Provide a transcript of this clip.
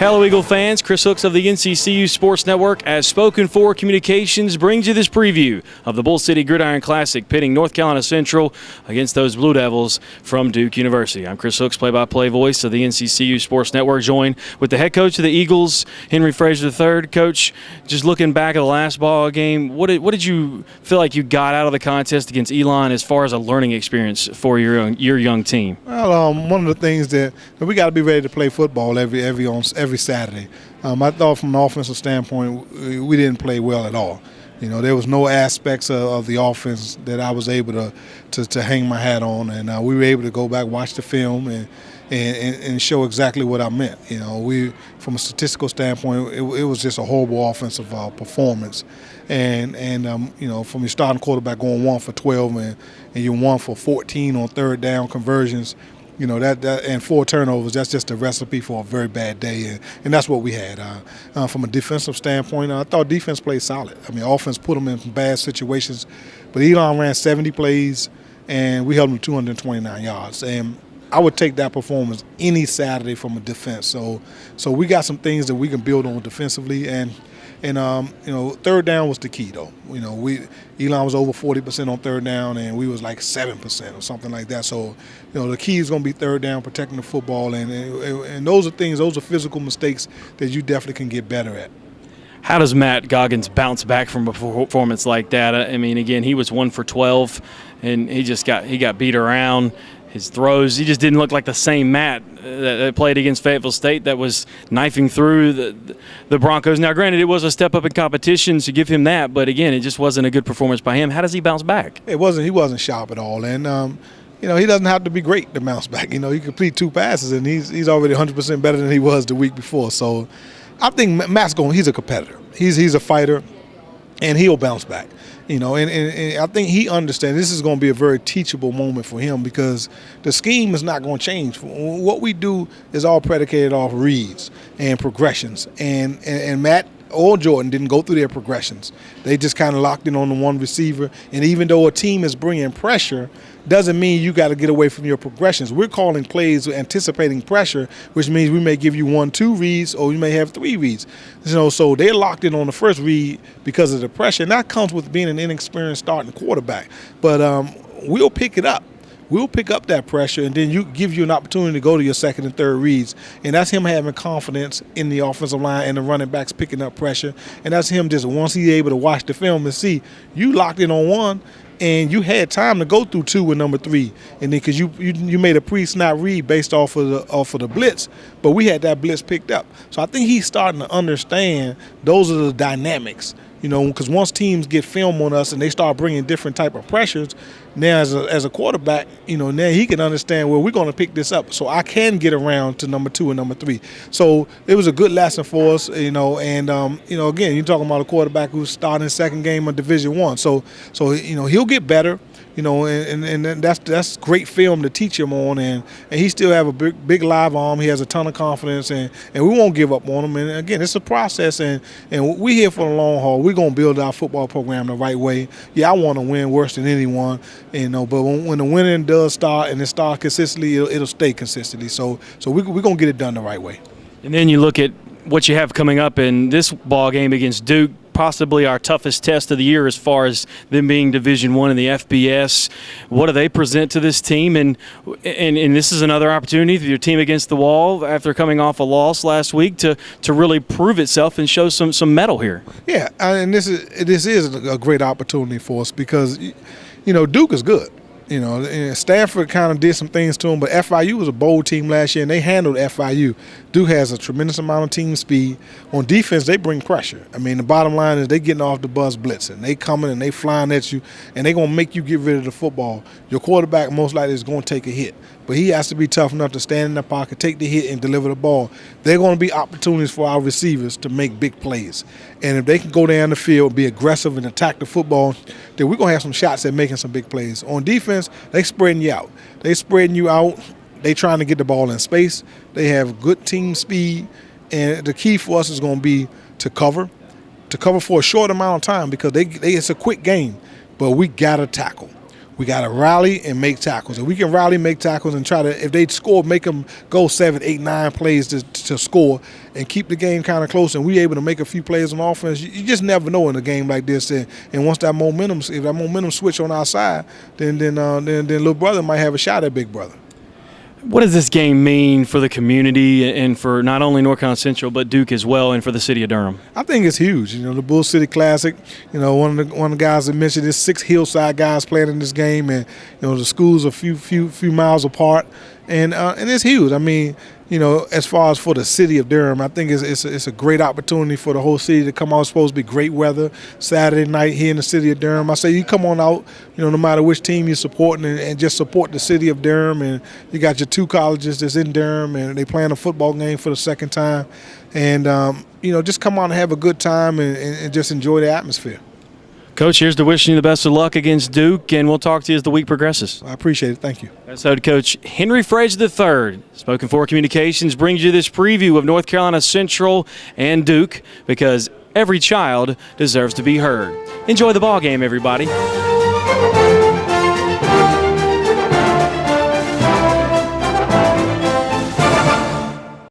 Hello, Eagle fans. Chris Hooks of the NCCU Sports Network, as Spoken For Communications, brings you this preview of the Bull City Gridiron Classic, pitting North Carolina Central against those Blue Devils from Duke University. I'm Chris Hooks, play-by-play voice of the NCCU Sports Network, joined with the head coach of the Eagles, Henry Frazier III. Coach, just looking back at the last ball game, what did you feel like you got out of the contest against Elon as far as a learning experience for your young team? Well, one of the things that we got to be ready to play football every Saturday. I thought from an offensive standpoint, we didn't play well at all. You know, there was no aspects of the offense that I was able to hang my hat on, and we were able to go back, watch the film, and show exactly what I meant. You know, from a statistical standpoint, it was just a horrible offensive performance, and you know, from your starting quarterback going 1 for 12 and you're 1 for 14 on third down conversions. You know, that and 4 turnovers, that's just a recipe for a very bad day, and that's what we had. From a defensive standpoint, I thought defense played solid. I mean, offense put them in bad situations, but Elon ran 70 plays, and we held them 229 yards. And I would take that performance any Saturday from a defense. So we got some things that we can build on defensively, and you know, third down was the key, though. You know, Elon was over 40% on third down, and we was like 7% or something like that. So, you know, the key is going to be third down, protecting the football, and those are physical mistakes that you definitely can get better at. How does Matt Goggins bounce back from a performance like that? I mean, again, he was 1 for 12, and he got beat around. His throws, he just didn't look like the same Matt that played against Fayetteville State that was knifing through the Broncos. Now, granted, it was a step up in competition, so give him that, but again, it just wasn't a good performance by him. How does he bounce back? He wasn't sharp at all, and you know, he doesn't have to be great to bounce back. You know, he complete 2 passes, and he's already 100% better than he was the week before. So I think Matt's he's a competitor. He's a fighter, and he'll bounce back. You know, and I think he understands this is going to be a very teachable moment for him, because the scheme is not going to change. What we do is all predicated off reads and progressions, and Matt or Jordan didn't go through their progressions. They just kind of locked in on the one receiver, and even though a team is bringing pressure, doesn't mean you got to get away from your progressions. We're calling plays anticipating pressure, which means we may give you 1-2 reads, or you may have 3 reads. You know, so they're locked in on the first read because of the pressure, and that comes with being an inexperienced starting quarterback. But we'll pick it up. We'll pick up that pressure, and then give you an opportunity to go to your second and third reads. And that's him having confidence in the offensive line and the running backs picking up pressure. And that's him just, once he's able to watch the film and see, you locked in on 1, and you had time to go through 2 and number 3, and then because you made a pre-snap read based off of the blitz, but we had that blitz picked up. So I think he's starting to understand those are the dynamics. You know, because once teams get film on us and they start bringing different type of pressures, now as a quarterback, you know, now he can understand, well, we're going to pick this up, so I can get around to number 2 and number 3. So it was a good lesson for us, you know, and you know, again, you're talking about a quarterback who's starting his second game of Division I, so you know, he'll get better. You know, and that's great film to teach him on, and he still have a big live arm. He has a ton of confidence, and we won't give up on him. And again, it's a process, and we're here for the long haul. We're gonna build our football program the right way. Yeah, I want to win worse than anyone, you know. But when the winning does start, and it starts consistently, it'll stay consistently. So we're gonna get it done the right way. And then you look at what you have coming up in this ball game against Duke. Possibly our toughest test of the year as far as them being Division I in the FBS. What do they present to this team? And this is another opportunity for your team against the wall after coming off a loss last week to really prove itself and show some mettle here. Yeah, and this is a great opportunity for us, because, you know, Duke is good. You know, Stanford kind of did some things to them, but FIU was a bold team last year, and they handled FIU. Duke has a tremendous amount of team speed. On defense, they bring pressure. I mean, the bottom line is they getting off the bus blitzing. They coming and they flying at you, and they going to make you get rid of the football. Your quarterback most likely is going to take a hit, but he has to be tough enough to stand in the pocket, take the hit, and deliver the ball. They're going to be opportunities for our receivers to make big plays. And if they can go down the field, be aggressive, and attack the football, then we're going to have some shots at making some big plays. On defense, they spreading you out. They spreading you out. They trying to get the ball in space. They have good team speed. And the key for us is going to be to cover for a short amount of time, because it's a quick game, but we got to tackle. We got to rally and make tackles. If we can rally, make tackles, and try to, if they score, make them go 7, 8, 9 plays to score and keep the game kind of close, and we able to make a few plays on offense, you just never know in a game like this. And once that momentum, if that momentum switch on our side, then little brother might have a shot at big brother. What does this game mean for the community and for not only North Carolina Central but Duke as well, and for the city of Durham? I think it's huge. You know, the Bull City Classic. You know, one of the guys that mentioned is 6 hillside guys playing in this game, and you know the schools are a few miles apart, and it's huge. I mean, you know, as far as for the city of Durham, I think it's a great opportunity for the whole city to come out. It's supposed to be great weather Saturday night here in the city of Durham. I say you come on out, you know, no matter which team you're supporting, and just support the city of Durham. And you got your 2 colleges that's in Durham, and they playing a football game for the second time. And, you know, just come on and have a good time and just enjoy the atmosphere. Coach, here's to wishing you the best of luck against Duke, and we'll talk to you as the week progresses. I appreciate it. Thank you. That's head coach Henry Frazier III. Spoken for Communications brings you this preview of North Carolina Central and Duke, because every child deserves to be heard. Enjoy the ball game, everybody.